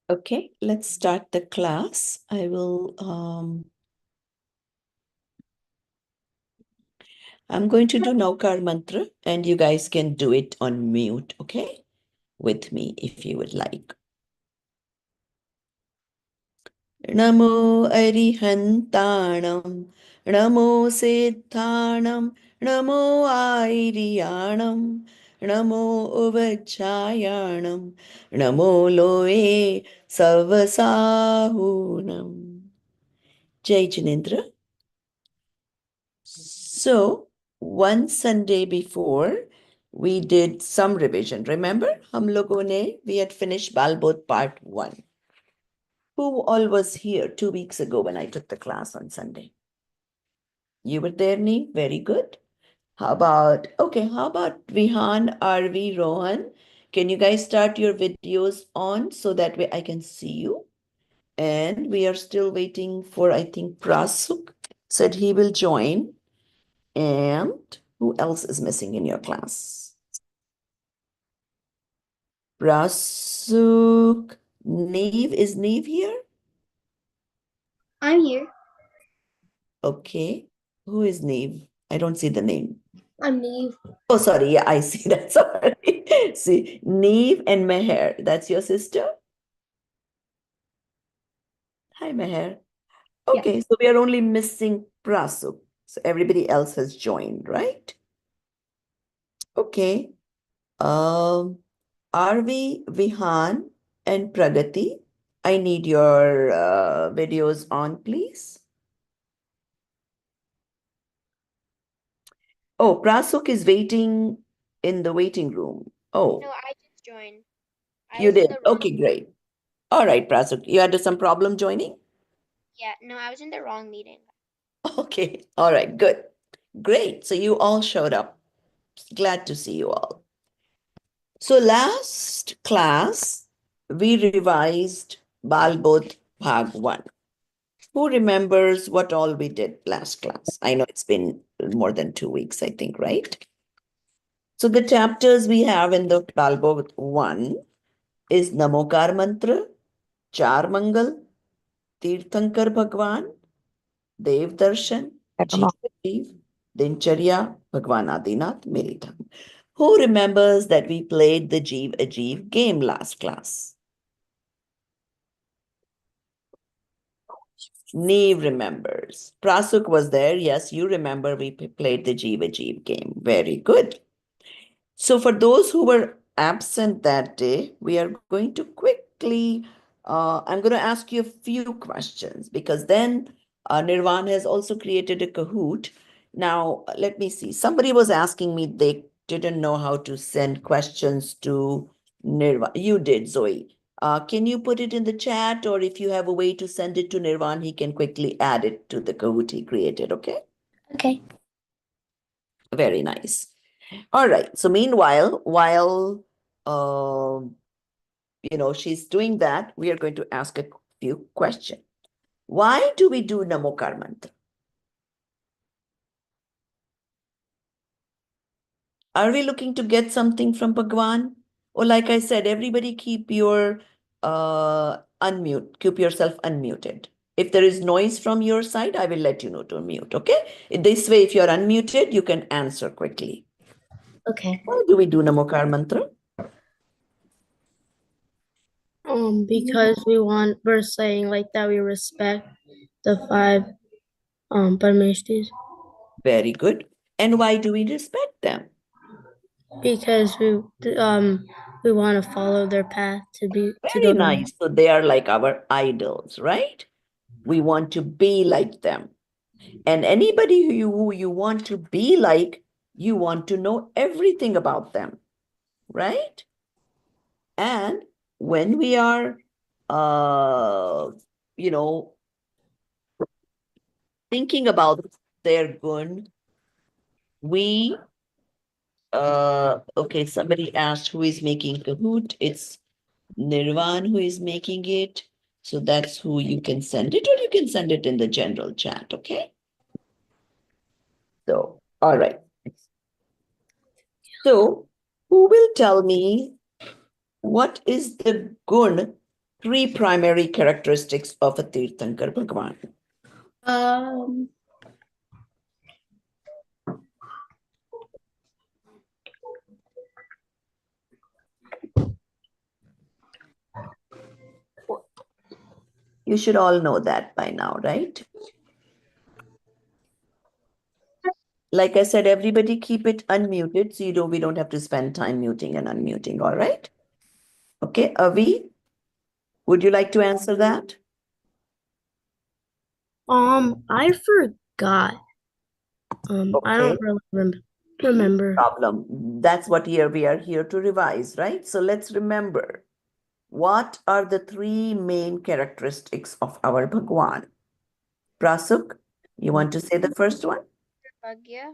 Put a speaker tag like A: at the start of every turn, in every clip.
A: Okay, let's start the class. I will, I'm going to do Naukar Mantra and you guys can do it on mute, okay? With me if you would like. Namo Arihantanam, Namo Siddhanam, Namo Airiyanam, Namo Uvachayanam, Namo Loe Savasahunam. Jai Jinendra. So, one Sunday before, we did some revision. Remember, we had finished Balbodh part 1. Who all was here 2 weeks ago when I took the class on Sunday? You were there, Nee? Very good. How about Vihan, Arvi, Rohan? Can you guys start your videos on so that way I can see you? And we are still waiting for, I think, Prasuk said he will join. And who else is missing in your class? Prasuk, Neve, is Neve here?
B: I'm here.
A: Okay. Who is Neve? I don't see the name.
B: I'm Neve.
A: Oh, sorry. Yeah, I see that. Sorry. See, Neve and Meher. That's your sister? Hi, Meher. Okay, so we are only missing Prasuk. So everybody else has joined, right? Okay. Arvi, Vihan, and Pragati, I need your videos on, please. Oh, Prasuk is waiting in the waiting room. Oh,
C: No, I just joined.
A: you did. Okay, great. All right, Prasuk, you had some problem joining?
C: Yeah, no, I was in the wrong meeting.
A: Okay, all right, good. Great. So you all showed up. Glad to see you all. So last class, we revised Balbodh Bhag 1. Who remembers what all we did last class? I know it's been more than 2 weeks, I think, right? So the chapters we have in the Balbodh 1 is Namokar Mantra, Char Mangal, Tirthankar Bhagwan, Dev Darshan, Jeev Jeev, Dincharya, Bhagwan Adinath, Militham. Who remembers that we played the Jeev Ajeev game last class? Neve remembers. Prasuk was there. Yes, you remember we played the Jeev Ajeev game. Very good. So for those who were absent that day, we are going to quickly, I'm going to ask you a few questions because then Nirvan has also created a Kahoot. Now, let me see. Somebody was asking me they didn't know how to send questions to Nirvan. You did, Zoe. Can you put it in the chat, or if you have a way to send it to Nirvan, he can quickly add it to the Kahoot he created, okay?
B: Okay.
A: Very nice. All right. So meanwhile, while she's doing that, we are going to ask a few questions. Why do we do Namokar Mantra? Are we looking to get something from Bhagwan? Or like I said, everybody keep your keep yourself unmuted. If there is noise from your side, I will let you know to mute, okay? This way, if you're unmuted, you can answer quickly.
B: Okay.
A: Why do we do Namokar Mantra?
B: Because we're saying like that we respect the 5 Parmeshtis.
A: Very good. And why do we respect them?
B: Because we want to follow their path to
A: Very
B: go to
A: nice. So they are like our idols, right? We want to be like them. And anybody who you want to be like, you want to know everything about them, right? And when we are, uh, you know, thinking about their gun, we okay, somebody asked who is making Kahoot. It's Nirvan who is making it. So that's who you can send it, or you can send it in the general chat, okay? So, all right. So, who will tell me what is the gun, three primary characteristics of a Tirthankar Bhagwan?
B: Um,
A: You should all know that by now, right? Like I said, everybody keep it unmuted so we don't have to spend time muting and unmuting, all right? Okay, Avi, would you like to answer that?
B: I forgot. I
A: Okay,
B: don't really remember.
A: problem. That's what here we are here to revise, right? So let's remember, what are the three main characteristics of our Bhagwan? Prasuk, you want to say the first one?
C: Sarvagya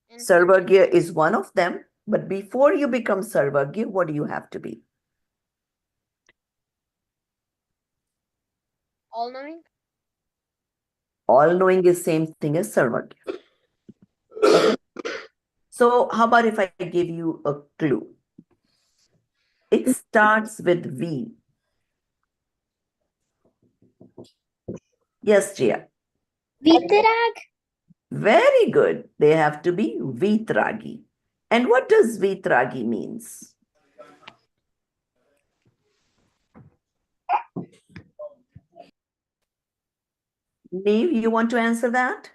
C: and
A: Sarvagya is one of them, but before you become Sarvagya, what do you have to be?
C: all-knowing.
A: All-knowing is same thing as Sarvagya. Okay. So how about if I give you a clue? It starts with V. Yes, Jia.
C: Vitarag.
A: Very good. They have to be Vitragi. And what does Vitragi means? Neve, you want to answer that?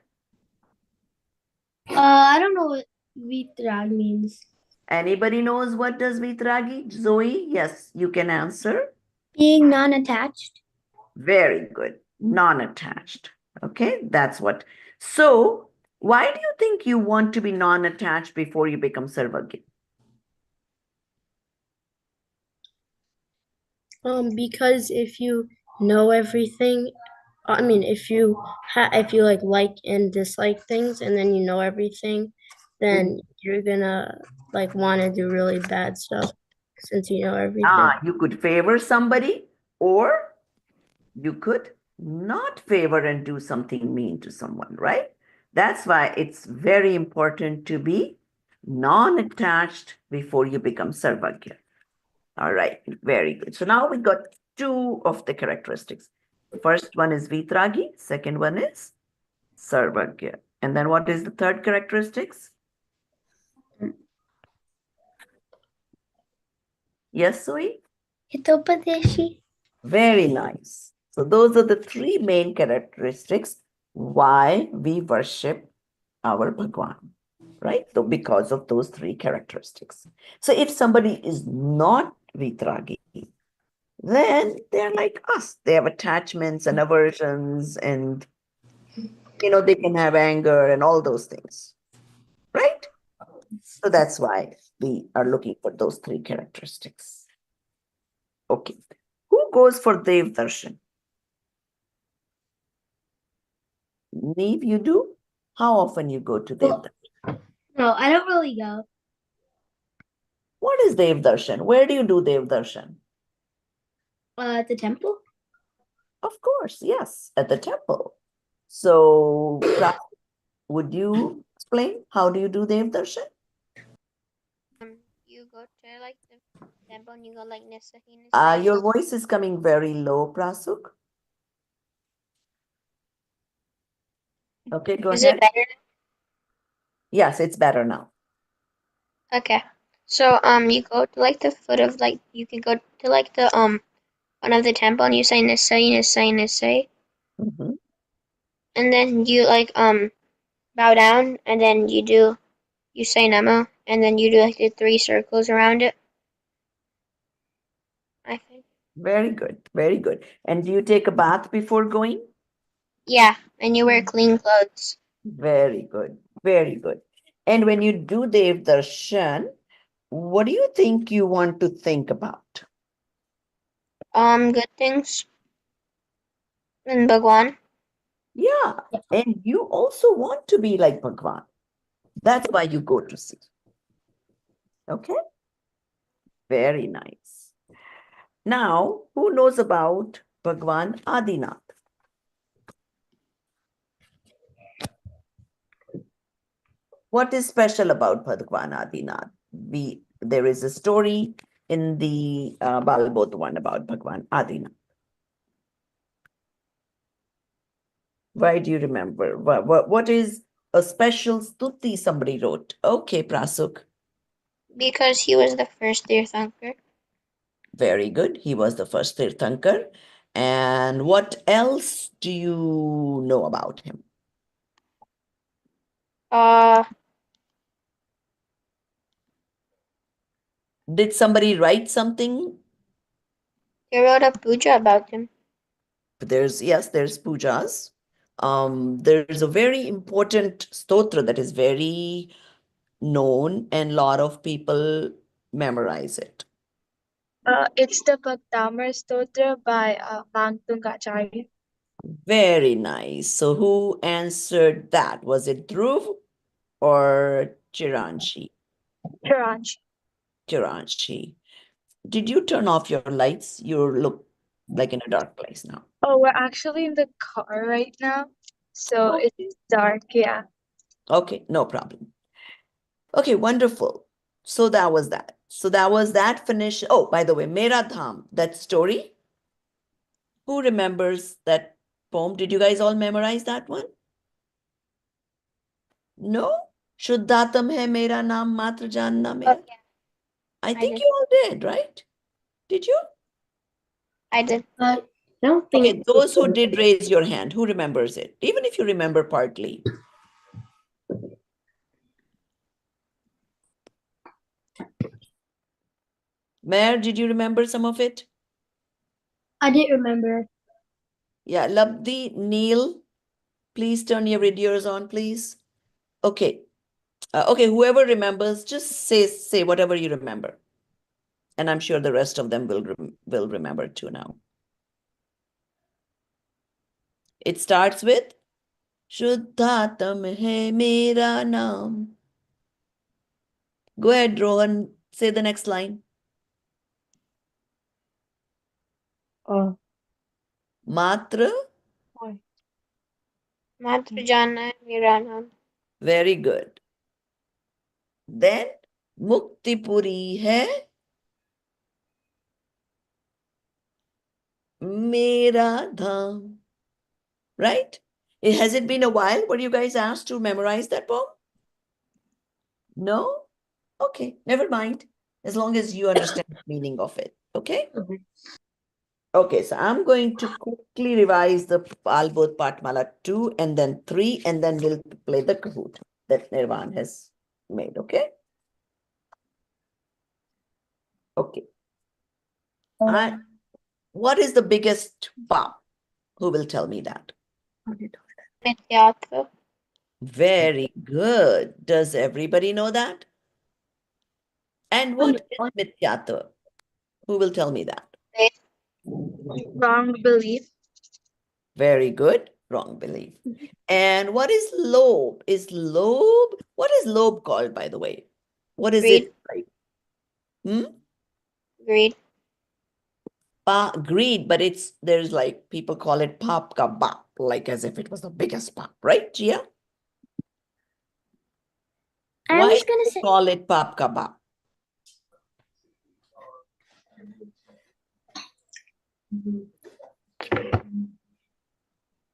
B: I don't know what Vitrag means.
A: Anybody knows what does Vitragi? Zoe, yes, you can answer.
B: Being non-attached.
A: Very good. Non-attached. Okay, that's what. So, why do you think you want to be non-attached before you become Sarvagya?
B: Because if you know everything, I mean, if you like and dislike things, and then you know everything, then you're gonna like want to do really bad stuff since you know everything.
A: You could favor somebody, or you could not favor and do something mean to someone, right? That's why it's very important to be non-attached before you become Sarvagya. All right, very good. So now we got two of the characteristics. First one is Vitragi, second one is Sarvagya. And then what is the third characteristics? Yes, Sui?
B: Hitopadeshi.
A: Very nice. So those are the three main characteristics why we worship our Bhagwan, right? So because of those three characteristics. So if somebody is not Vitragi, then they're like us. They have attachments and aversions, and they can have anger and all those things, right? So that's why we are looking for those three characteristics. Okay. Who goes for Dev Darshan? Neve, you do? How often you go to Dev Darshan?
B: No, I don't really go.
A: What is Dev Darshan? Where do you do Dev Darshan?
B: At the temple.
A: Of course, yes, at the temple. So, would you explain how do you do Dev Darshan?
C: You go to like the temple and you go like Nisahi,
A: Your voice is coming very low, Prasuk. Okay, go
C: Is
A: ahead.
C: it better?
A: Yes, it's better now.
C: Okay. So you go to like the foot of like you can go to like the one of the temple and you say Nisai, Nisai, Nisai.
A: Mhm.
C: And then you like bow down and then you say Namo and then you do like the three circles around it. I think.
A: Very good, very good. And do you take a bath before going?
C: Yeah, and you wear clean clothes.
A: Very good, very good. And when you do Dev Darshan, what do you think you want to think about?
C: Good things. And Bhagwan.
A: Yeah, and you also want to be like Bhagwan. That's why you go to see. Okay, very nice. Now, who knows about Bhagwan Adinath? What is special about Bhagwan Adinath? There is a story in the Balbodh one about Bhagwan Adinath. Why do you remember? What is a special stuti somebody wrote? Okay, Prasuk.
C: Because he was the first Tirthankar.
A: Very good. He was the first Tirthankar. And what else do you know about him?
C: Uh,
A: Did somebody write something?
C: he wrote a puja about him.
A: There's pujas. There's a very important stotra that is very known and a lot of people memorize it.
D: It's the Bhaktamar Stotra by Mangtungacharya.
A: Very nice. So who answered that? Was it Dhruv or Chiranshi?
D: Charanch.
A: Chiranshi. Did you turn off your lights? You look like in a dark place now.
D: Oh, we're actually in the car right now, so it's dark. Yeah.
A: Okay, no problem. Okay, wonderful. So that was that. So that was that finish. Oh, by the way, Mera Dham, that story. Who remembers that poem? Did you guys all memorize that one? No? Shuddhatam hai mera naam matra janna mera.
C: Oh, yeah,
A: I think
C: did.
A: you all did, right? Did you?
C: I did.
B: I don't
A: Okay,
B: think
A: those who did raise your hand, who remembers it? Even if you remember partly. Mayor, did you remember some of it?
B: I didn't remember.
A: Yeah, Labdi, Neil, please turn your videos on, please. Okay. Okay, whoever remembers, just say whatever you remember. And I'm sure the rest of them will remember too now. It starts with Shuddhatam hai mera naam. Go ahead, Rohan. Say the next line. Matra.
C: Matra Jana hai mera naam.
A: Very good. Then Mukti Puri hai mera dham. Right? Has it been a while? Were you guys asked to memorize that poem? No? Okay, never mind. As long as you understand the meaning of it. Okay? Okay, so I'm going to quickly revise the Albodh Patmala 2 and then 3, and then we'll play the Kahoot that Nirvan has made. Okay? Okay. What is the biggest pop? Who will tell me that?
C: Mithyatva.
A: Very good. Does everybody know that? And what is Mithyatva? Who will tell me that?
D: Wrong belief.
A: Very good. Wrong belief. And what is lobe? What is lobe called, by the way? What is
C: Greed.
A: it like? Hmm?
C: Greed.
A: Greed, but there's like people call it pop ka bap, like as if it was the biggest pop, right, Gia?
B: I
A: Why
B: was
A: do
B: gonna
A: they
B: say
A: call it pop ka bap?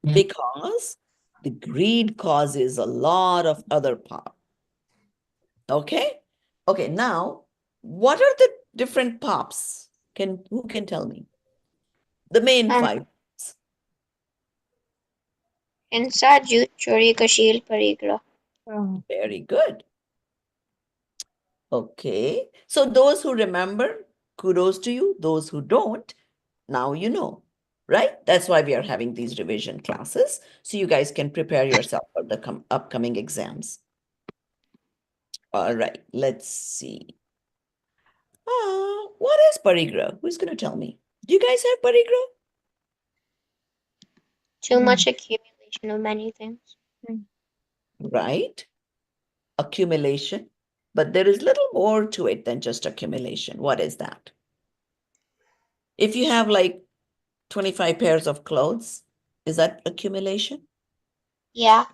A: Because the greed causes a lot of other pop. Okay? Okay, now, what are the different pops? Who can tell me? The main five.
C: Hinsa, Jute, Chori, Kashil, Parigra.
A: Very good. Okay. So those who remember, kudos to you. Those who don't, now you know, right? That's why we are having these revision classes. So you guys can prepare yourself for the upcoming exams. All right, let's see. What is parigra? Who's going to tell me? Do you guys have parigra?
C: Too much accumulation. accumulation of many things.
A: right? Accumulation. But there is little more to it than just accumulation. What is that? If you have like 25 pairs of clothes, is that accumulation?
C: Yeah.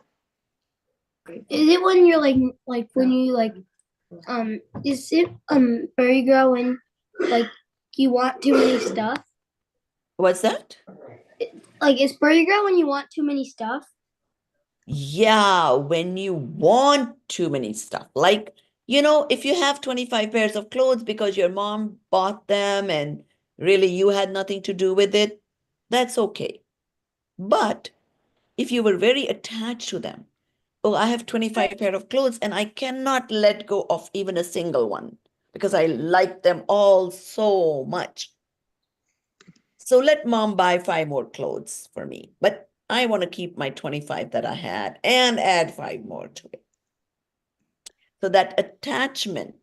B: Is it when you're like when you like is it Fairy Girl when like you want too many stuff?
A: What's that?
B: Like is Fairy Girl when you want too many stuff?
A: Yeah, when you want too many stuff. Like, if you have 25 pairs of clothes because your mom bought them and really you had nothing to do with it, that's okay. But if you were very attached to them, oh, I have 25 pair of clothes and I cannot let go of even a single one because I like them all so much. So let mom buy 5 more clothes for me. But I want to keep my 25 that I had and add 5 more to it. So that attachment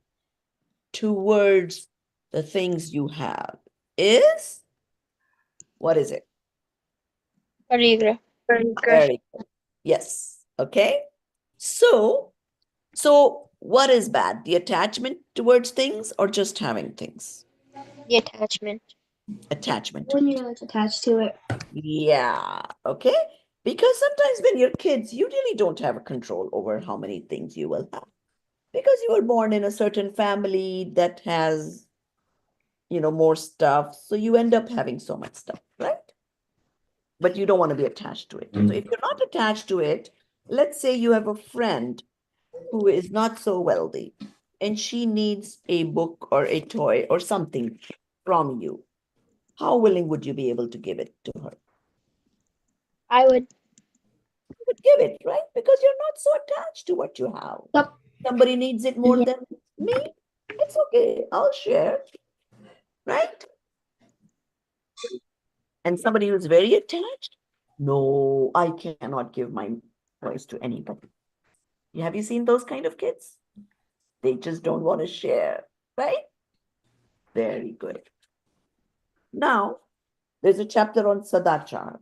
A: towards the things you have is, what is it?
C: Peligro.
A: Very good. Yes. Okay. So what is bad? The attachment towards things or just having things?
C: The attachment.
A: Attachment.
B: When you're like attached to it.
A: Yeah. Okay. Because sometimes when you're kids, you really don't have a control over how many things you will have. Because you were born in a certain family that has, more stuff. So you end up having so much stuff, right? But you don't want to be attached to it. So if you're not attached to it, let's say you have a friend who is not so wealthy and she needs a book or a toy or something from you. How willing would you be able to give it to her?
C: I would.
A: You would give it, right? Because you're not so attached to what you have.
B: Yep.
A: Somebody needs it more than me. It's okay. I'll share, right? And somebody who's very attached, no, I cannot give my toys to anybody. Have you seen those kind of kids? They just don't want to share, right? Very good. Now, there's a chapter on Sadachar.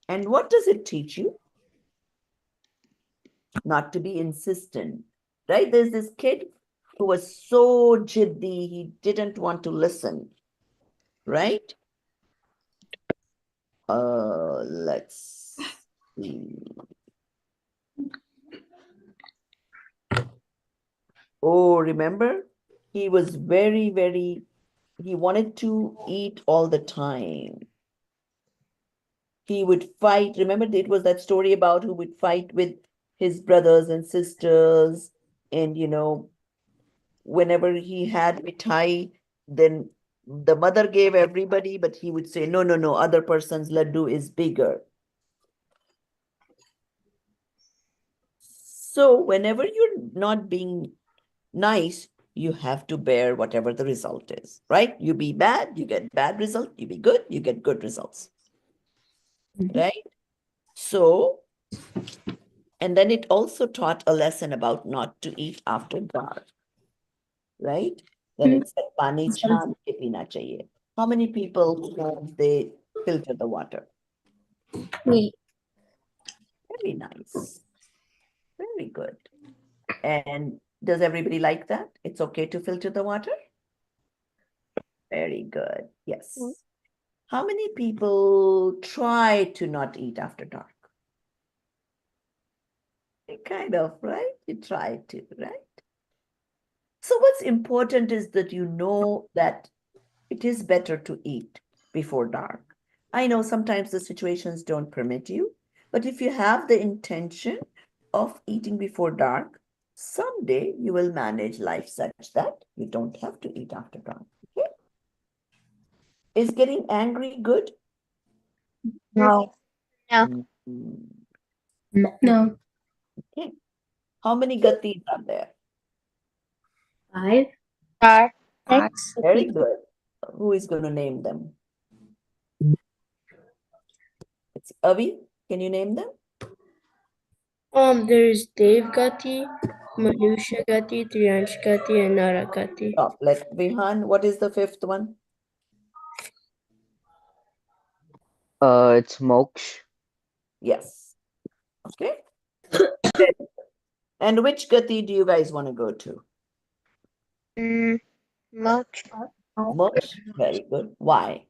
A: And what does it teach you? Not to be insistent, right? There's this kid who was so jiddi, he didn't want to listen, right? Let's see. Oh, remember? He was he wanted to eat all the time. He would fight. Remember, it was that story about who would fight with his brothers and sisters. And, whenever he had mithai, then the mother gave everybody, but he would say, no, no, no, other person's laddu is bigger. So whenever you're not being nice, you have to bear whatever the result is, right? You be bad, you get bad result. You be good, you get good results, right? So, and then it also taught a lesson about not to eat after dark, right? Then it said, "Pani chhan ke pina chahiye." How many people they filter the water?
B: Me.
A: Very nice, very good. And does everybody like that? It's okay to filter the water? Very good. Yes. How many people try to not eat after dark? Kind of, right? You try to, right? So what's important is that you know that it is better to eat before dark. I know sometimes the situations don't permit you, but if you have the intention of eating before dark, someday you will manage life such that you don't have to eat after dark. Okay? Is getting angry good?
D: No.
C: No.
B: No.
A: Okay. How many gatis are there?
B: 5.
C: Star.
B: 6.
A: Very good. Who is going to name them? It's Avi. Can you name them?
B: There's Dave Gatti, Manusha Gatti, Triyansh Gatti, and Nara Gatti.
A: Stop. Let Vihan. What is the fifth one?
E: It's Moksh.
A: Yes. Okay. And which gati do you guys want to go to?
C: Moch.
A: Moksha. Very good. Why?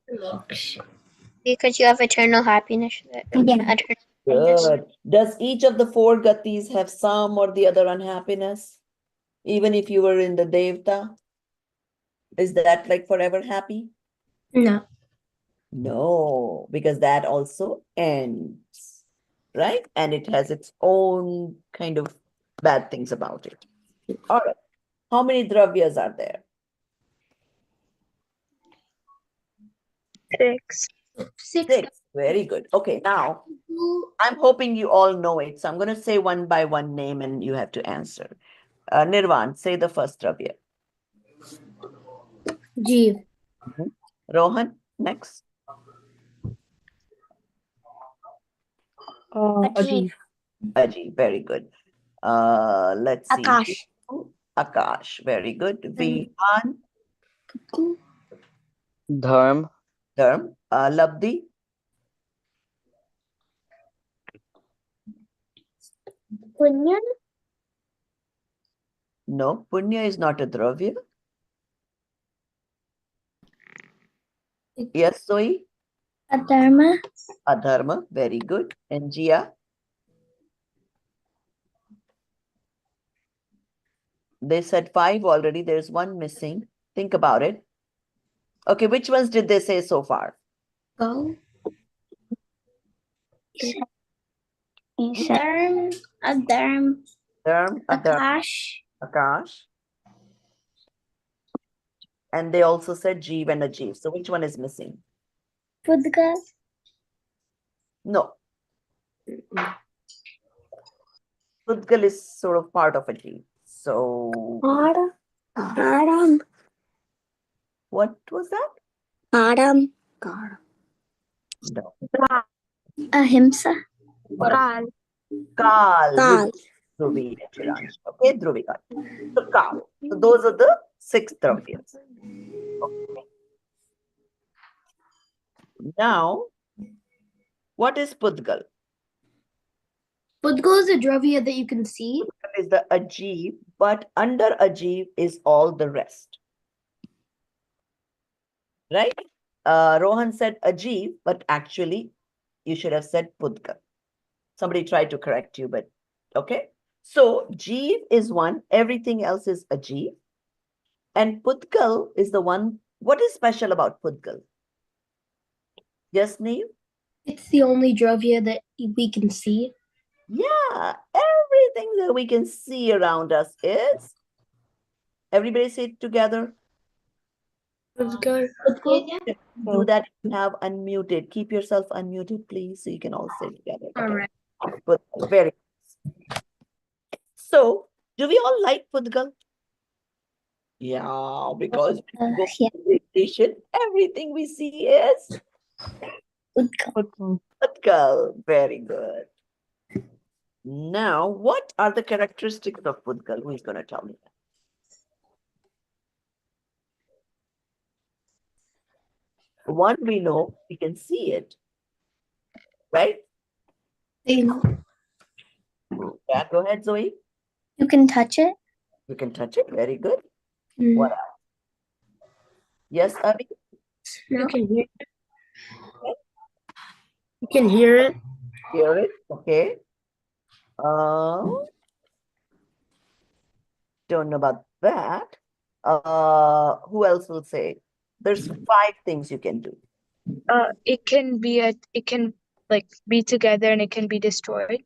C: Because you have eternal happiness. Eternal happiness.
A: Good. Does each of the four gatis have some or the other unhappiness? Even if you were in the Devta? Is that like forever happy?
B: No.
A: No, because that also ends, right? And it has its own kind of bad things about it. All right. How many dravyas are there?
D: 6.
A: 6. Very good. Okay, now I'm hoping you all know it. So I'm going to say one by one name and you have to answer. Nirvan, say the first dravya.
B: Jeev.
A: Rohan, next.
D: Ajiv.
A: Aji, very good. Let's see.
B: Akash.
A: Akash, very good. Vihan,
E: Dharm,
A: Dharm. Labdi,
B: Punya.
A: no. Punya is not a dravya. Yes, Zoe.
B: Adharma.
A: Adharma, very good. And Jia, they said 5 already. There's one missing. Think about it. Okay, which ones did they say so far?
B: Go. Adharm. Adharm.
A: Dharm, Adharm,
B: Akash.
A: Akash. And they also said Jeev and Ajeev. So which one is missing?
B: Pudga.
A: No. Pudgal is sort of part of Ajeev. So
B: Adam.
A: what was that?
B: Adam.
A: No.
B: Ahimsa.
D: Kal.
A: Kal.
B: Kal.
A: Dhruvi and Chiransh. Okay, Dhruvi got it. So Kal. So those are the 6 dravyas. Okay. Now, what is Pudgal?
B: Pudgal is a dravya that you can see.
A: Pudgal is the Ajeev, but under Ajeev is all the rest. Right? Rohan said Ajeev, but actually you should have said Pudgal. Somebody tried to correct you, but okay. So Jeev is one, everything else is Ajeev. And Pudgal is the one. What is special about Pudgal? Yes, Neil?
B: It's the only dravya that we can see.
A: Yeah, everything that we can see around us is. Everybody say it together.
B: Pudgal.
A: Do that if you have unmuted. Keep yourself unmuted, please, so you can all say together.
B: All right.
A: Pudgal, very nice. So, do we all like Pudgal? Yeah, because when we go to the station, everything we see is Pudgal. Very good. Now, what are the characteristics of Pudgal? Who is going to tell me that? One, we know we can see it, right?
B: You
A: Yeah, go ahead, Zoe.
B: can touch it.
A: You can touch it. Very good. What else? Yes, Abhi?
B: You can hear it. You can hear it.
A: Hear it. Okay. Don't know about that. Who else will say? There's 5 things you can do.
D: It can like be together and it can be destroyed.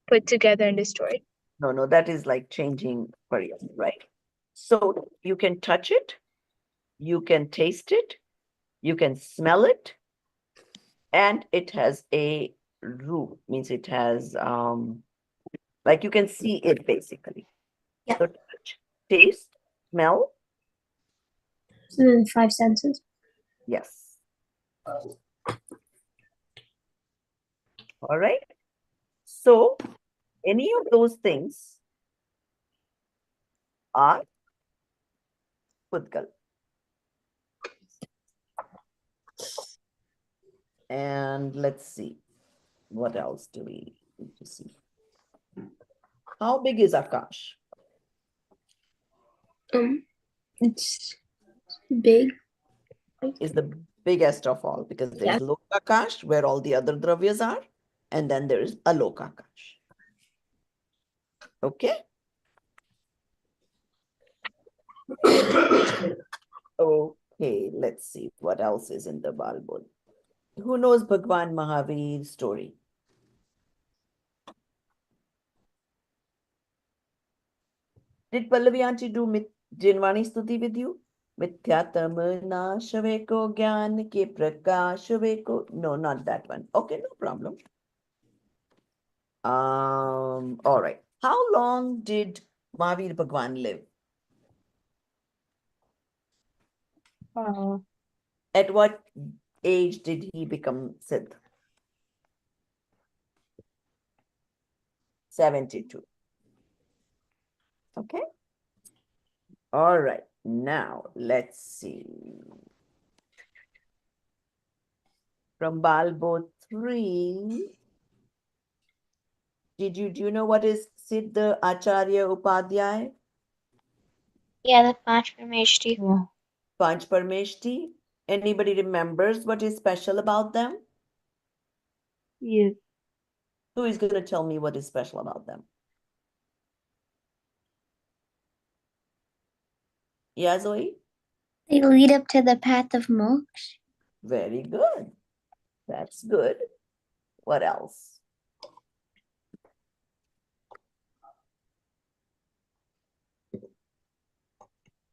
D: Put together and destroyed.
A: No, that is like changing various, right? So you can touch it, you can taste it, you can smell it, and it has a root, means it has like you can see it basically.
B: Yeah.
A: So touch, taste, smell,
B: So then 5 senses.
A: yes. All right. So any of those things are Pudgal. And let's see, what else do we Need to see. How big is Akash?
B: It's big.
A: Is the biggest of all because there's
B: Yes.
A: Lok Akash where all the other dravyas are, and then there is Alok Akash. Okay. Okay, let's see what else is in the Balbod. Who knows Bhagwan Mahavir's story? Did Pallavi auntie do Jinwani Stuti with you? Mityatam nashave ko gyan ke prakashave ko. No, not that one. Okay, no problem. All right. How long did Mahavir Bhagwan live? At what age did he become Siddh? 72. Okay. All right. Now let's see. From Balbo 3. Do you know what is Siddha Acharya Upadhyay?
C: Yeah, the Panch Parmeshti.
A: Panch Parmeshti. Anybody remembers what is special about them?
D: Yes.
A: Who is going to tell me what is special about them? Yeah, Zoe?
E: They lead up to the path of moksha.
A: Very good. That's good. What else?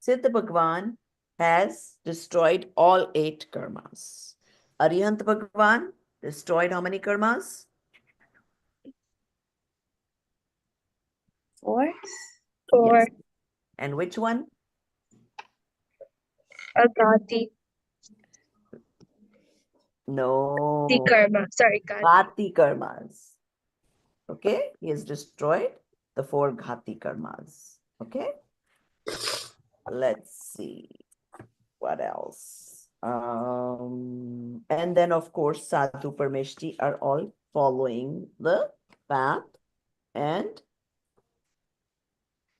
A: Siddha Bhagwan has destroyed all 8 karmas. Arihant Bhagwan destroyed how many karmas?
E: 4.
D: 4.
A: Yes. And which one?
D: Agati.
A: No.
D: The karma. Sorry, Gati.
A: Ghati karmas. Okay, he has destroyed the 4 Ghati karmas. Okay, let's see what else. And then of course Sadhu Parmeshti are all following the path. And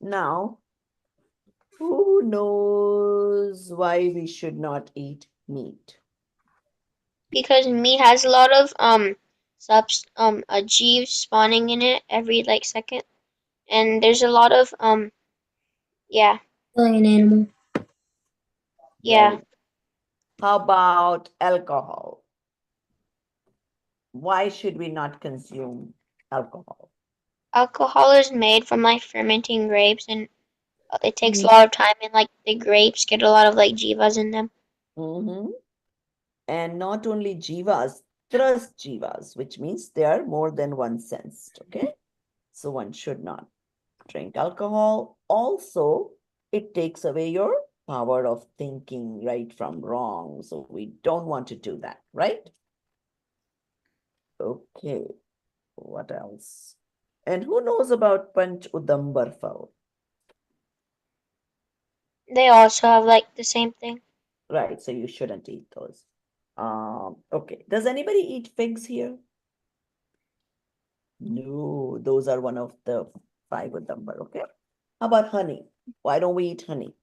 A: now, who knows why we should not eat meat?
C: Because meat has a lot of a jeev spawning in it every like second, and there's a lot of yeah.
E: Killing an animal.
C: Yeah.
A: Well, how about alcohol? Why should we not consume alcohol?
C: Alcohol is made from like fermenting grapes, and it takes a lot of time, and like the grapes get a lot of like jivas in them.
A: Mm-hmm. And not only jivas, tras jivas, which means they are more than one sensed. Okay, so one should not drink alcohol. Also, it takes away your power of thinking right from wrong. So we don't want to do that, right? Okay, what else? And who knows about Panch Udambar Phal?
C: They also have like the same thing.
A: Right, so you shouldn't eat those. Okay, does anybody eat figs here? No, those are one of the 5 Udambar, okay? How about honey? Why don't we eat honey?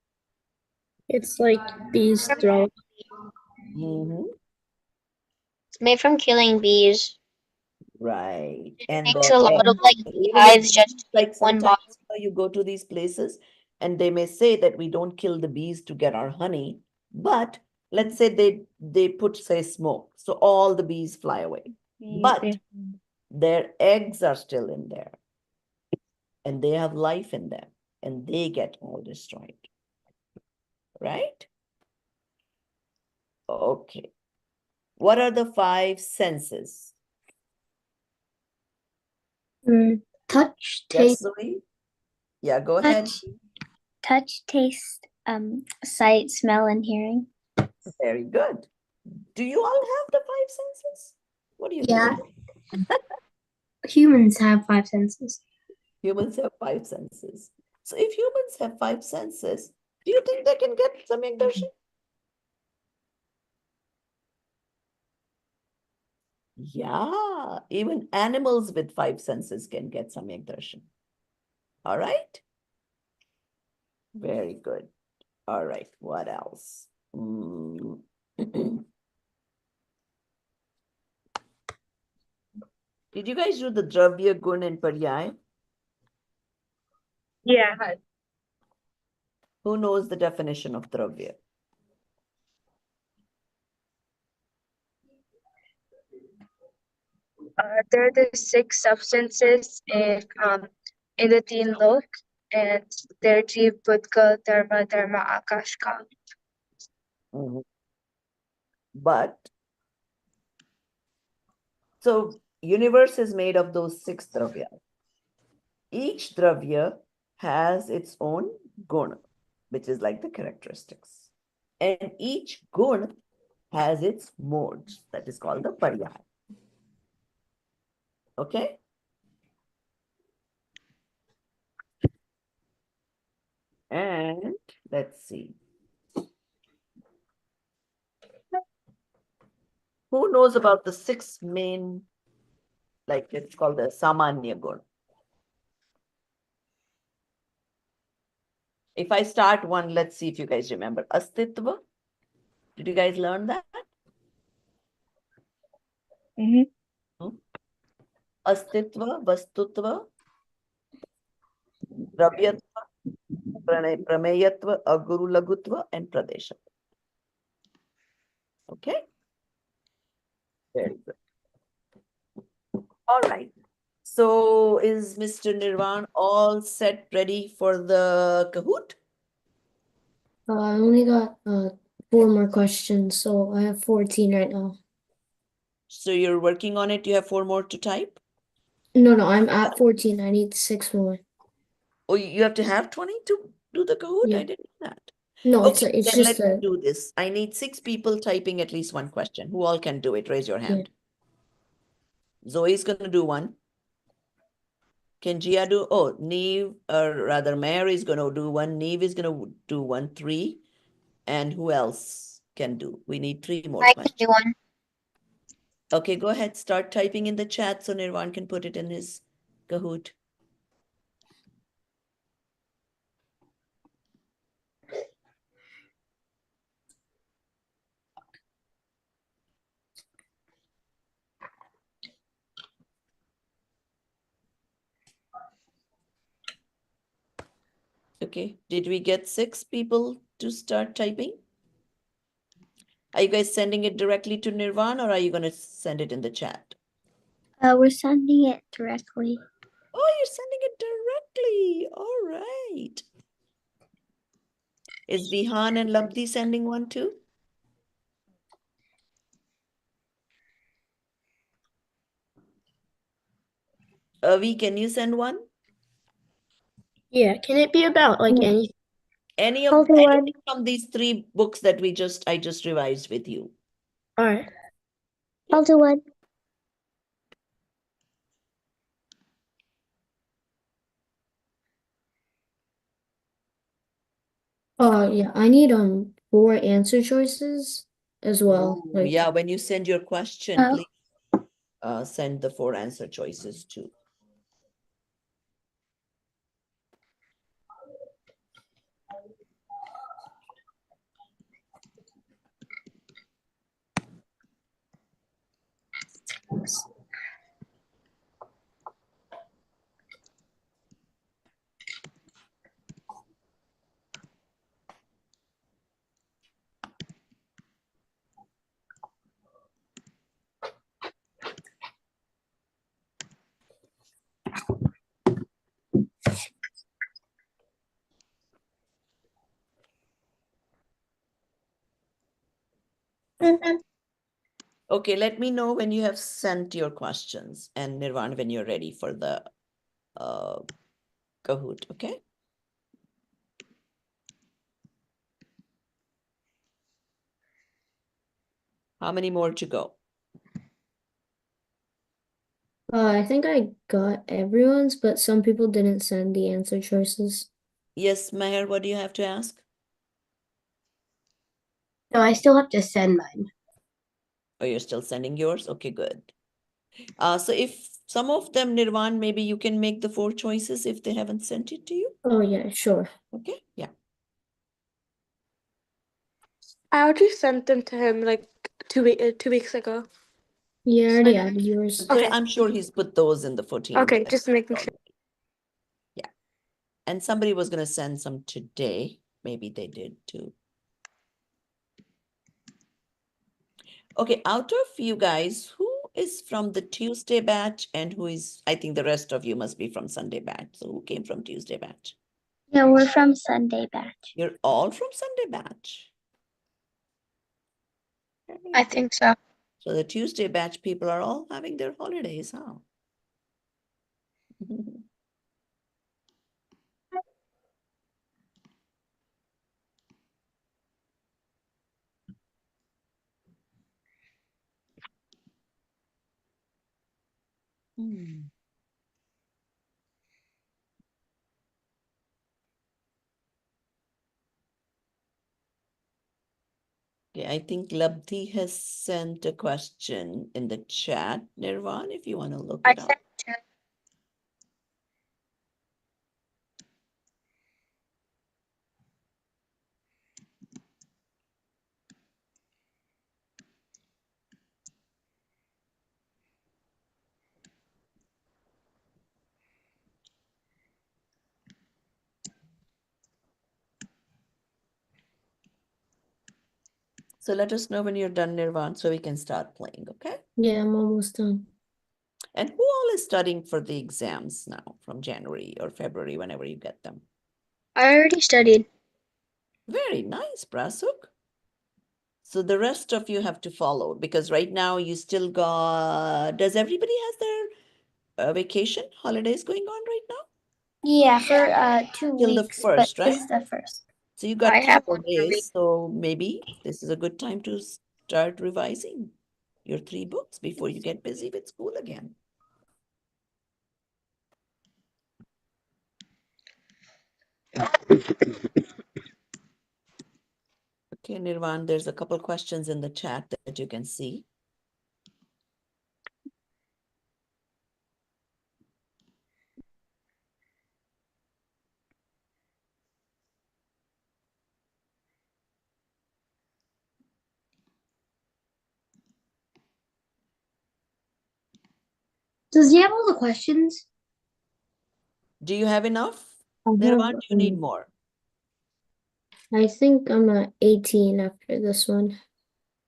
B: It's like bees throw.
A: Mm-hmm.
C: It's made from killing bees.
A: Right.
C: It
A: And
C: takes
A: their
C: a lot of
A: eggs,
C: like
A: even in
C: beehives just to make
A: like
C: one
A: sometimes
C: bottle.
A: you go to these places and they may say that we don't kill the bees to get our honey, but let's say they put say smoke, so all the bees fly away. But their eggs are still in there and they have life in them and they get all destroyed. Right? Okay. What are the 5 senses?
E: Touch,
A: Yes,
E: taste,
A: Zoe? Yeah, go ahead.
E: taste, sight, smell, and hearing.
A: Very good. Do you all have the 5 senses? What do you
E: Yeah.
A: think?
E: Humans have 5 senses.
A: Humans have 5 senses. So if humans have 5 senses, do you think they can get Samyak Darshan? Yeah, even animals with 5 senses can get samyak darshan. All right. Very good. All right. What else? Did you guys do the dravya, gun, and paryay?
D: Yeah.
A: Who knows the definition of dravya?
D: There are the 6 substances in the teen lok, and they're Jeev, Bhutgal, Dharma, Akash, Kal.
A: But so universe is made of those 6 dravya. Each dravya has its own gun, which is like the characteristics. And each gun has its modes, that is called the paryay. Okay? And let's see. Who knows about the 6 main, like it's called the samanya gun? If I start one, let's see if you guys remember. Astitva. Did you guys learn that? Astitva, vastutva, dravyatva, prameyatva, aguru lagutva, and pradesha. Okay? Very good. All right. So is Mr. Nirvan all set, ready for the Kahoot?
B: I only got 4 more questions, so I have 14 right now.
A: So you're working on it. You have 4 more to type?
B: No, I'm at 14. I need 6 more.
A: Oh, you have to have 20 to do the Kahoot?
B: Yeah.
A: I didn't know that.
B: No,
A: Okay,
B: it's
A: then
B: just
A: let's do this. I need 6 people typing at least one question. Who all can do it? Raise your hand. Zoe's going to do one. Can Gia do? Oh, Neve, or rather, Mary is going to do one. Neve is going to do one, 3. And who else can do? We need 3 more
C: I can
A: questions.
C: do one.
A: Okay, go ahead. Start typing in the chat so Nirvan can put it in his Kahoot. Okay, did we get 6 people to start typing? Are you guys sending it directly to Nirvan or are you going to send it in the chat?
E: We're sending it directly.
A: Oh, you're sending it directly. All right. Is Vihan and Labdi sending one too? Avi, can you send one?
B: Yeah, can it be about like anything?
A: Anything from these 3 books that I just revised with you?
B: All right.
E: I'll do one.
B: Yeah, I need 4 answer choices as well.
A: Ooh,
B: Like,
A: yeah, when you send your question, please send the 4 answer choices too. Okay, let me know when you have sent your questions and Nirvan when you're ready for the Kahoot, okay? How many more to go?
B: I think I got everyone's, but some people didn't send the answer choices.
A: Yes, Meher, what do you have to ask?
F: No, I still have to send mine.
A: Oh, you're still sending yours? Okay, good. So if some of them, Nirvan, maybe you can make the 4 choices if they haven't sent it to you.
B: Oh, yeah, sure.
A: Okay, yeah.
F: I already sent them to him like 2 weeks ago.
B: You already added yours.
A: So
F: Okay.
A: I'm sure he's put those in the 14
F: Okay,
A: minutes
F: just making sure.
A: already. Yeah. And somebody was going to send some today. Maybe they did too. Okay, out of you guys, who is from the Tuesday batch and who is, I think the rest of you must be from Sunday batch. So who came from Tuesday batch?
E: Yeah, we're from Sunday batch.
A: You're all from Sunday batch. Very
C: I
A: good.
C: think so.
A: So the Tuesday batch people are all having their holidays, huh? Hmm. Okay, I think Labdhi has sent a question in the chat, Nirvan, if you want to look
C: I
A: it up.
C: sent two.
A: So let us know when you're done, Nirvan, so we can start playing, okay?
B: Yeah, I'm almost done.
A: And who all is studying for the exams now from January or February, whenever you get them?
C: I already studied.
A: Very nice, Prasuk. So the rest of you have to follow because right now you still got, does everybody has their vacation holidays going on right now?
E: Yeah, for 2
A: Till the
E: weeks, but
A: first,
E: this
A: right?
E: is the first.
A: So you
C: I
A: got 3
C: have
A: more
C: 1 more week.
A: days, so maybe this is a good time to start revising your 3 books before you get busy with school again. Okay, Nirvan, there's a couple questions in the chat that you can see.
E: Does he have all the questions?
A: Do you have enough?
B: I have,
A: Nirvan, do you need more?
B: I think I'm at 18 after this one.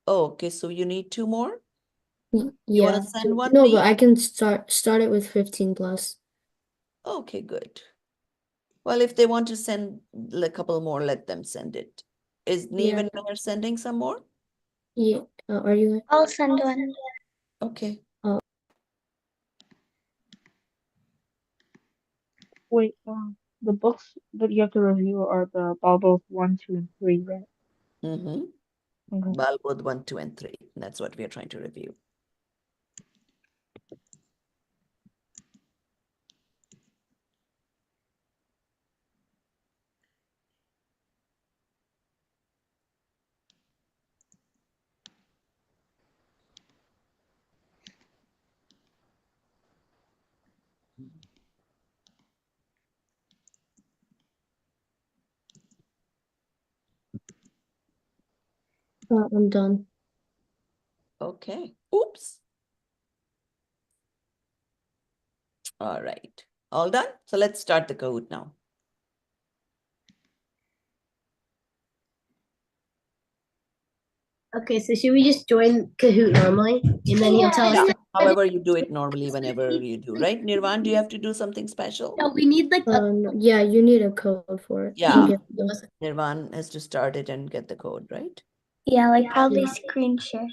A: Oh, okay, so you need 2 more?
B: Y-
A: You want
B: Yeah.
A: to send one,
B: No,
A: me?
B: but I can start it with 15 plus.
A: Okay, good. Well, if they want to send a couple more, let them send it. Is Neve
B: Yeah.
A: and Meher sending some more?
B: Yeah. Are you?
E: I'll send one.
A: Okay.
G: Wait, the books that you have to review are the Bibles 1, 2, and 3, right?
A: Mm-hmm.
G: Okay.
A: Balbod 1, 2, and 3. That's what we are trying to review.
B: I'm done.
A: Okay. Oops. All right. All done? So let's start the code now.
H: Okay, so should we just join Kahoot normally? And then he'll tell us.
A: Yeah. However you do it normally whenever you do, right? Nirvan, do you have to do something special?
H: No, we need like a.
B: Yeah, you need a code for it.
A: Yeah.
B: Okay.
A: Nirvan has to start it and get the code, right?
E: Yeah, like probably screen share.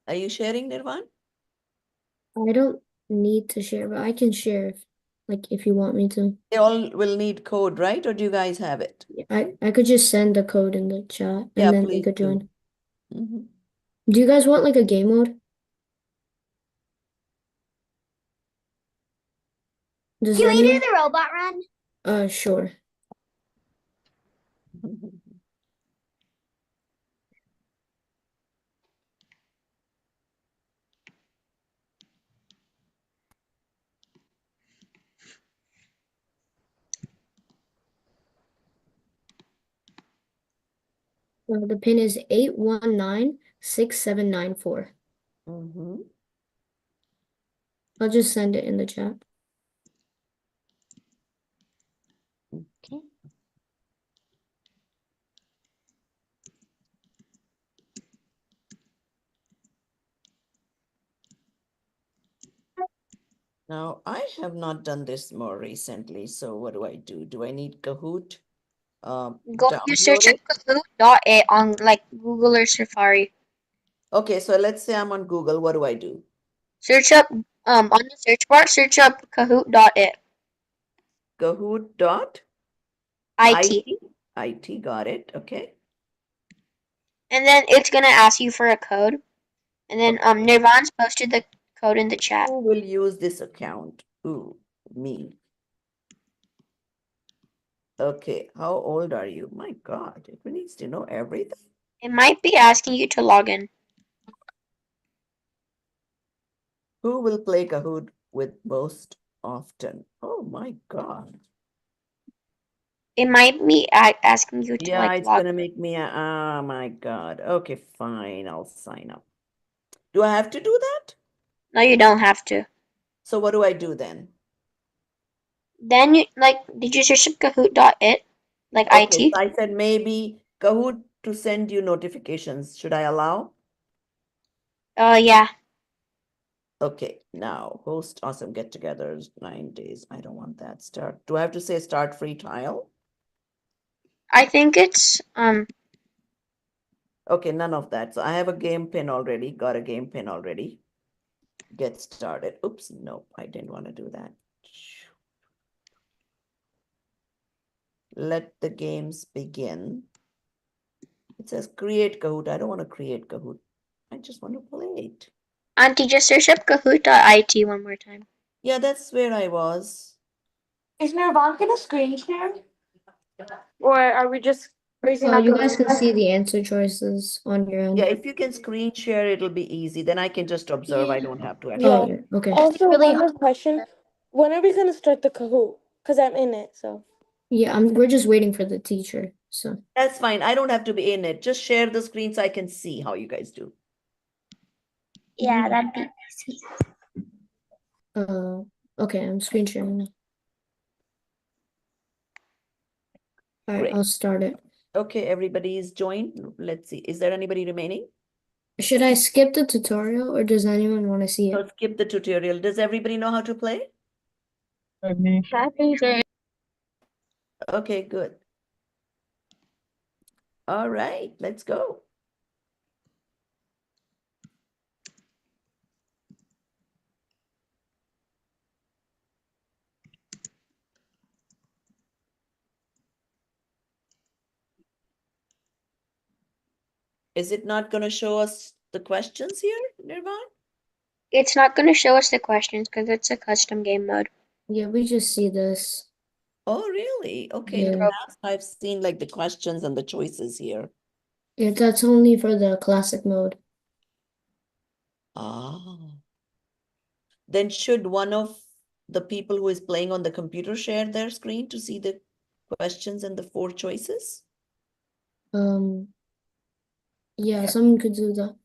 A: Are you sharing, Nirvan?
B: I don't need to share, but I can share if Like if you want me to.
A: They all will need code, right? Or do you guys have it?
B: I could just send the code in the chat
A: Yeah,
B: and then they
A: please
B: could
A: do.
B: join.
A: Mhm.
B: Do you guys want like a game mode? Does
E: Can we
B: anyone?
E: do the robot run?
B: Sure. The pin is 8196794.
A: Mhm.
B: I'll just send it in the chat.
A: Okay. Now, I have not done this more recently, so what do I do? Do I need Kahoot?
C: Go you search
A: Download
C: up
A: it?
C: Kahoot.it on like Google or Safari.
A: Okay, so let's say I'm on Google. What do I do?
C: Search up on the search bar, search up Kahoot.it.
A: Kahoot dot
C: IT.
A: IT, got it. Okay.
C: And then it's gonna ask you for a code. And then Nirvan's posted the code in the chat.
A: Who will use this account? Ooh, me. Okay, how old are you? My God, it needs to know everything.
C: It might be asking you to log in.
A: Who will play Kahoot with most often? Oh my God.
C: It might be asking you to
A: Yeah,
C: like
A: it's
C: log.
A: gonna make me, oh my God. Okay, fine, I'll sign up. Do I have to do that?
C: No, you don't have to.
A: So what do I do then?
C: Then you like, did you search up Kahoot.it? Like
A: Okay, so
C: IT?
A: I said maybe Kahoot to send you notifications. Should I allow?
C: Yeah.
A: Okay, now host awesome get-togethers 9 days. I don't want that. Start. Do I have to say start free trial?
C: I think it's
A: Okay, none of that. So I have a game pin already. Got a game pin already. Get started. Oops, nope, I didn't want to do that. Let the games begin. It says create Kahoot. I don't want to create Kahoot. I just want to play it.
C: Auntie, just search up Kahoot.it one more time.
A: Yeah, that's where I was.
F: Is Nirvan gonna screen share? Or are we just raising
B: Oh,
F: not
B: you
F: going
B: guys can see the answer choices on your
A: Yeah,
B: end.
A: if you can screen share, it'll be easy. Then I can just observe. I don't have to actually.
B: Oh,
F: Yeah.
B: yeah. Okay.
F: Also,
E: really
F: one more question. When are we gonna start the Kahoot? Because I'm in it, so.
B: Yeah, we're just waiting for the teacher. So,
A: That's fine. I don't have to be in it. Just share the screen so I can see how you guys do.
E: Yeah, that'd be easy.
B: okay, I'm screen sharing now. All right,
A: Great.
B: I'll start it.
A: Okay, everybody's joined. Let's see. Is there anybody remaining?
B: Should I skip the tutorial or does anyone want to see
A: So
B: it?
A: skip the tutorial. Does everybody know how to play?
D: Happy day.
A: Okay, good. All right, let's go. Is it not going to show us the questions here, Nirvan?
C: It's not gonna show us the questions because it's a custom game mode.
B: Yeah, we just see this.
A: Oh, really? Okay, in the
B: Yeah.
A: past, I've seen like the questions and the choices here.
B: Yeah, that's only for the classic mode.
A: Ah. Then should one of the people who is playing on the computer share their screen to see the questions and the 4 choices?
B: Yeah, someone could do that.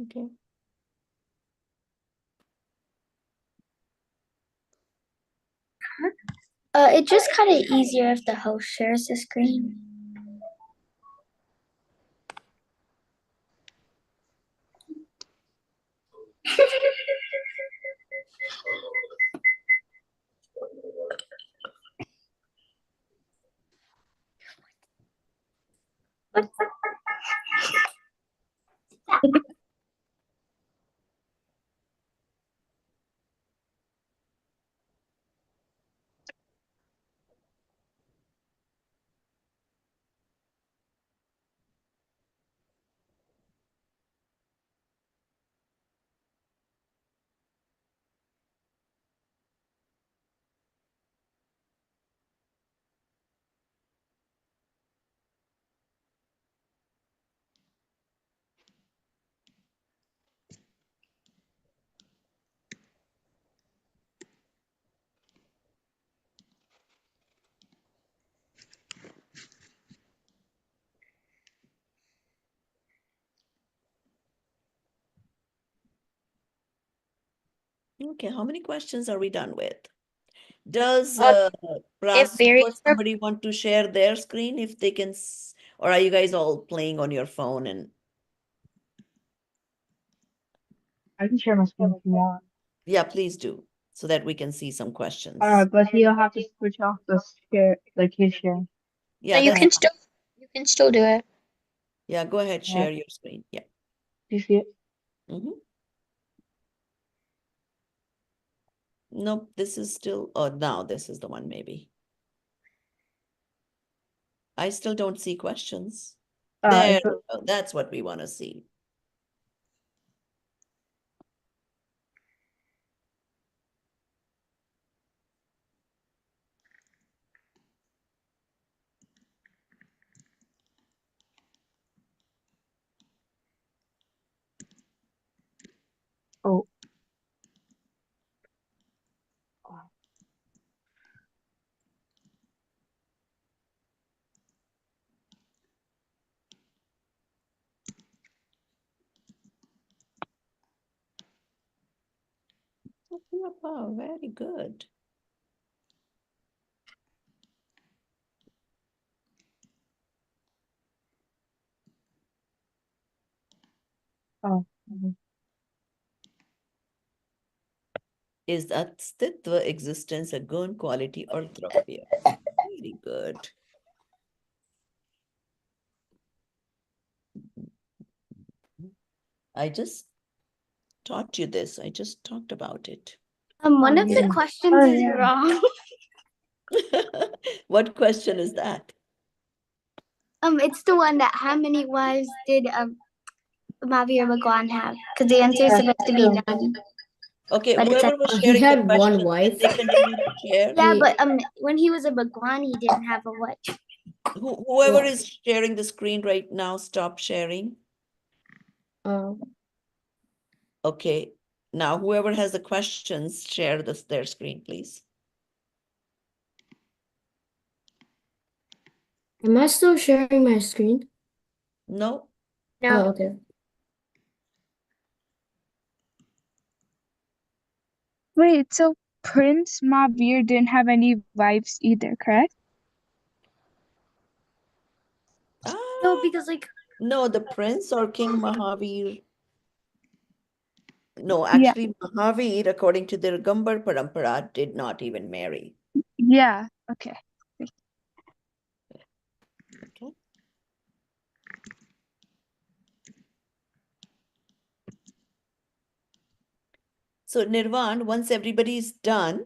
A: Okay.
E: It's just kind of easier if the host shares the screen.
A: Okay, how many questions are we done with? Does
C: It
A: Prasu or
C: varies.
A: somebody want to share their screen if they can, or are you guys all playing on your phone? And
G: I can share my screen if you want.
A: yeah, please do, so that we can see some questions.
G: But he'll have to switch off the share, like his share.
C: No,
A: Yeah,
C: you
A: that's
C: can
A: fine.
C: still do it.
A: Yeah, go ahead,
G: Yeah.
A: share your screen. Yeah.
G: Do you see it?
A: Nope, this is still, oh, now this is the one maybe. I still don't see questions. There
G: It's
A: we go. That's what we want to see.
G: oh.
A: Oh, very good.
G: Oh.
A: Is Astitva existence a gun quality or dravya? Very good. I just taught you this. I just talked about it.
E: One
G: Oh,
E: of the
G: yeah.
E: questions
G: Oh,
E: is
G: yeah.
E: wrong.
A: What question is that?
E: It's the one that how many wives did Mahavir Bhagwan have? Because the answer is supposed to be none.
A: Okay,
E: But it's
A: whoever was
H: he
A: sharing the
H: had one
A: question,
H: wife.
A: can they continue to share?
E: Yeah,
H: He-
E: but when he was a Bhagwan, he didn't have a wife.
A: Whoever
H: Yeah.
A: is sharing the screen right now, stop sharing.
H: Uh,
A: Okay, now whoever has the questions, share their screen, please.
H: am I still sharing my screen?
A: No?
C: No.
H: Oh, okay.
D: Wait, so Prince Mahavir didn't have any wives either, correct?
E: No,
A: Ah,
E: because
A: no, the prince or King Mahavir. No,
D: Yeah,
A: actually, Mahavir, according to the Gambar Parampara, did not even marry.
D: yeah, okay.
A: Okay. So, Nirvan, once everybody's done,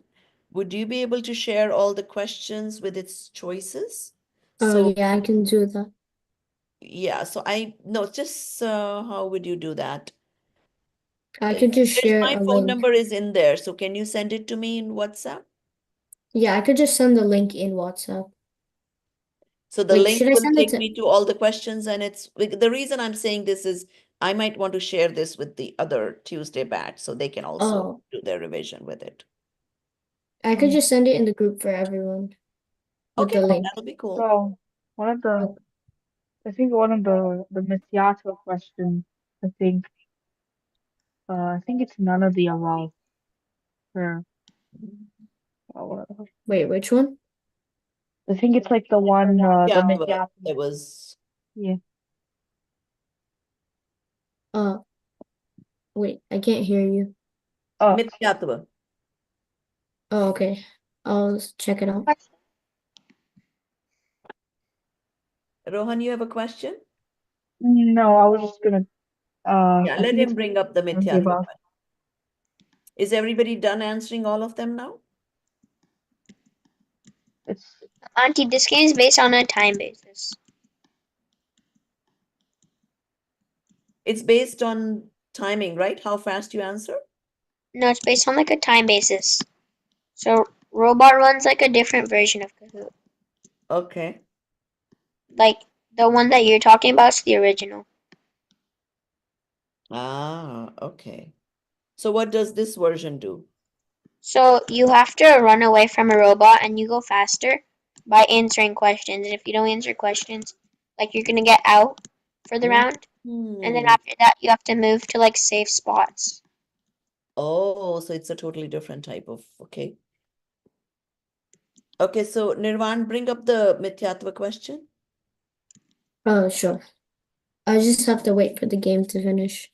A: would you be able to share all the questions with its choices?
H: Oh,
A: So,
H: yeah, I can do that.
A: yeah, so no, just how would you do that?
H: I could just share
A: My
H: a
A: phone
H: link.
A: number is in there, so can you send it to me in WhatsApp?
H: Yeah, I could just send the link in WhatsApp.
A: So the
H: Wait,
A: link
H: should I
A: will
H: send it
A: take
H: to?
A: me to all the questions, and the reason I'm saying this is I might want to share this with the other Tuesday batch so they can also
H: Oh,
A: do their revision with it.
H: I could just send it in the group for everyone with
A: Okay,
H: the link.
A: that'll be cool.
G: So one of the,
H: Oh,
G: I think one of the Mithiata questions, I think it's none of the above. For
H: wait, which one?
G: I think it's like the one, the
A: Yeah,
G: Mithiata.
A: it was.
G: Yeah.
H: Uh, wait, I can't hear you.
G: Oh,
A: Mithyatva.
H: Oh, okay. I'll check it out.
A: Rohan, you have a question?
G: no, I was just gonna,
A: Yeah,
G: I
A: let
G: think
A: him
G: it's
A: bring up the
G: none of the
A: Mithyatva
G: above.
A: question. Is everybody done answering all of them now?
G: It's,
C: Auntie, this game is based on a time basis.
A: It's based on timing, right? How fast you answer?
C: No, it's based on like a time basis. So Robot runs like a different version of Kahoot.
A: Okay.
C: Like the one that you're talking about is the original.
A: Ah, okay. So what does this version do?
C: So you have to run away from a robot and you go faster by answering questions. And if you don't answer questions, like you're gonna get out for the round. And then after that you have to move to like safe spots.
A: Oh, so it's a totally different type of, okay. Okay, so Nirvan, bring up the Mithyatva question.
H: Oh, sure. I just have to wait for the game to finish.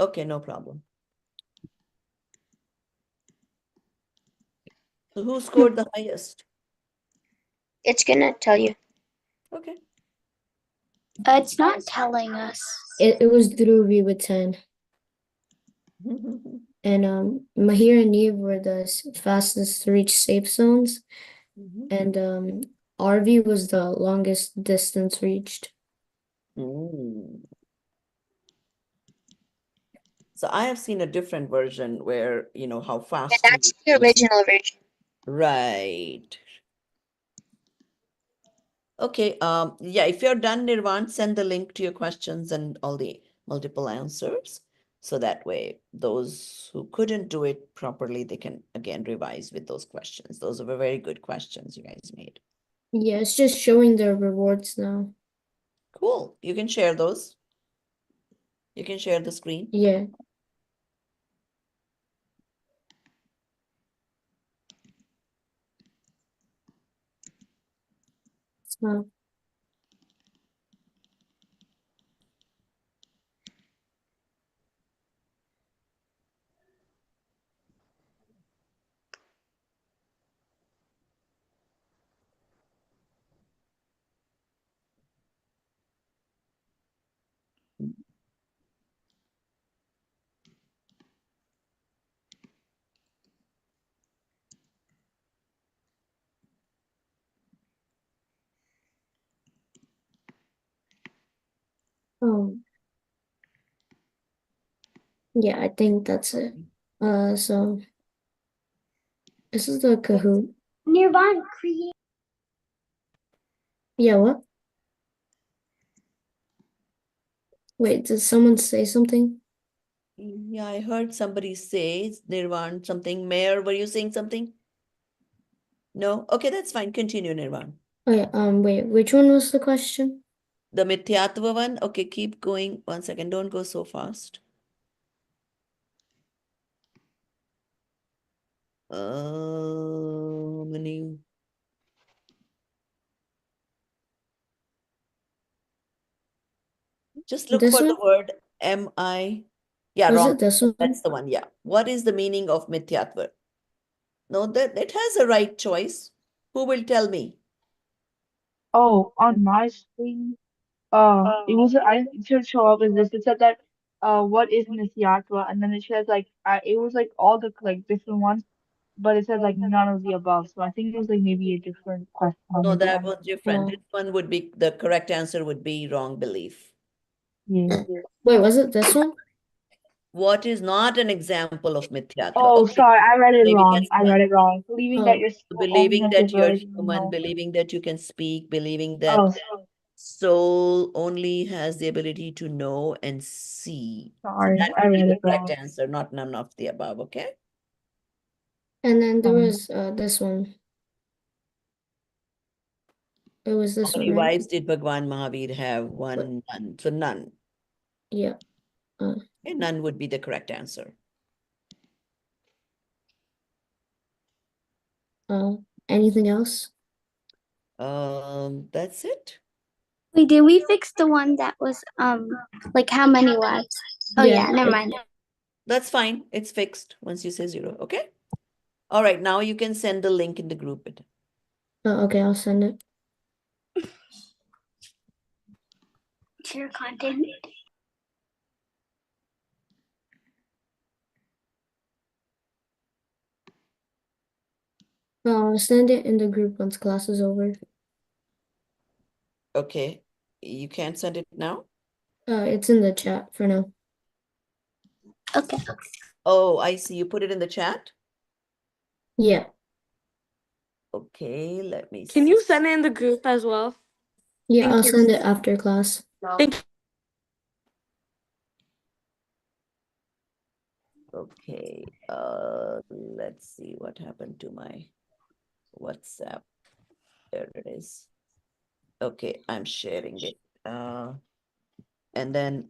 A: Okay, no problem. So who scored the highest?
C: It's gonna tell you.
A: Okay.
E: It's not telling us.
H: It was Dhruvi with 10. And Mahir and Neve were the fastest to reach safe zones. And RV was the longest distance reached.
A: So I have seen a different version where, you know, how
C: Yeah,
A: fast
C: that's the original version.
A: Right. Okay, yeah, if you're done, Nirvan, send the link to your questions and all the multiple answers. So that way, those who couldn't do it properly, they can again revise with those questions. Those were very good questions you guys made.
H: Yeah, it's just showing the rewards now.
A: Cool. You can share those. You can share the screen.
H: Yeah. So yeah, I think that's it. So this is the Kahoot.
E: Nirvan create.
H: Yeah, what? Wait, did someone say something?
A: Yeah, I heard somebody say, Nirvan, something. Mayor, were you saying something? No? Okay, that's fine. Continue, Nirvan.
H: Oh yeah, wait, which one was the question?
A: The Mithyatva one? Okay, keep going. 1 second. Don't go so fast. Many. Just look
H: This
A: for the
H: one?
A: word M-I. Yeah,
H: Was
A: wrong.
H: it this one?
A: That's the one. Yeah. What is the meaning of Mithyatva? No, that it has a right choice. Who will tell me?
G: Oh, on my screen, it was it should show up as this. It said that what is Nisyatwa, and then it says like it was like all the like different ones, but it says like none of the above. So I think it was like maybe a different question or
A: No,
G: maybe
A: that
G: I'm
A: was different. This one would be, the correct answer would be wrong belief.
G: yeah.
H: Wait, was it this one?
A: What is not an example of Mithyatva?
G: Oh,
A: Okay,
G: sorry, I read it
A: maybe
G: wrong.
A: that's
G: I
A: one.
G: read it wrong. Believing that your soul only
A: Believing
G: has the
A: that you're
G: ability to
A: human,
G: know.
A: believing that you can speak, believing
G: Oh,
A: that soul only has the ability to know and see. So
G: sorry,
A: that
G: I
A: would be
G: read
A: the
G: it
A: correct
G: wrong.
A: answer, not none of the above, okay?
H: And then there was this one. It was this
A: How
H: one,
A: many
H: right?
A: wives did Bhagwan Mahavir have? One, none. So none.
H: Yeah.
A: And none would be the correct answer.
H: Anything else?
A: That's it.
E: Wait, did we fix the one that was like how many wives? Oh yeah, never mind.
A: That's fine. It's fixed once you say 0, okay? All right, now you can send the link in the group.
H: Okay, I'll send it.
E: Share content.
H: I'll send it in the group once class is over.
A: Okay, you can't send it now?
H: It's in the chat for now.
E: Okay.
A: Oh, I see. You put it in the chat?
H: Yeah.
A: Okay, let me
F: Can
A: see.
F: you send it in the group as well?
H: Yeah,
F: Thank
H: I'll
F: you.
H: send it after class.
F: Thank you.
A: Okay, let's see what happened to my WhatsApp. There it is. Okay, I'm sharing it. And then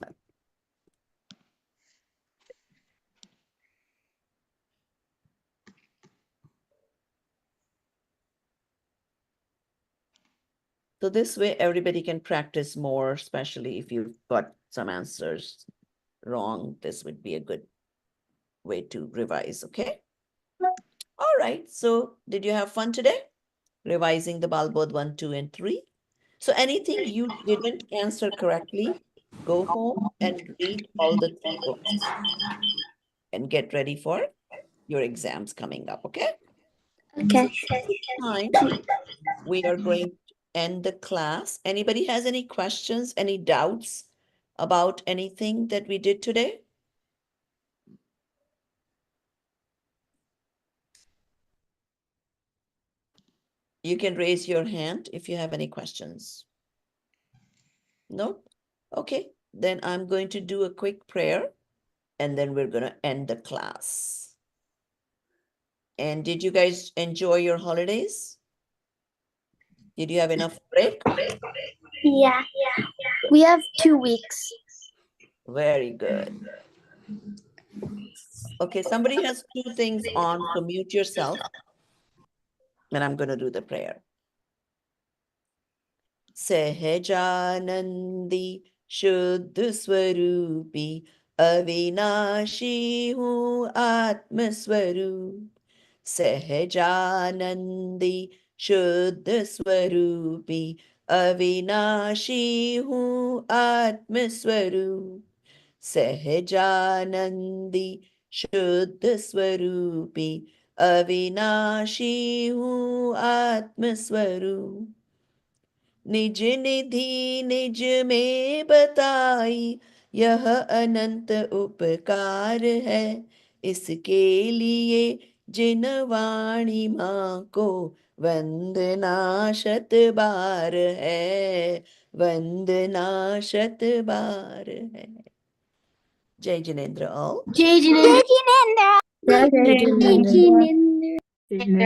A: So this way everybody can practice more, especially if you've got some answers wrong. This would be a good way to revise, okay? All right, so did you have fun today? Revising the Balbod 1, 2, and 3. So anything you didn't answer correctly, go home and read all the 3 books and get ready for your exams coming up, okay?
E: Okay.
A: Time, we are going to end the class. Anybody has any questions, any doubts about anything that we did today? You can raise your hand if you have any questions. No? Okay, then I'm going to do a quick prayer and then we're going to end the class. And did you guys enjoy your holidays? Did you have enough break?
E: Yeah. We have 2 weeks.
A: Very good. Okay, somebody has 2 things on, so mute yourself. And I'm going to do the prayer. Sahajanandi Shuddha Swarupi Avinashi Hu Atma Swarup Sahajanandi Shuddha Swarupi Avinashi Hu Atma Swarup Sahajanandi Shuddha Swarupi Avinashi Hu Atma Swarup निज निधि निज में बताई यह अनंत उपकार है इसके लिए जिन वाणी माँ को वंदना शत बार है वंदना शत बार है जय Jinendra all
B: Jai Jinendra.
E: Jai Jinendra.
H: Jai
B: Jai
H: Jinendra.
B: Jinendra.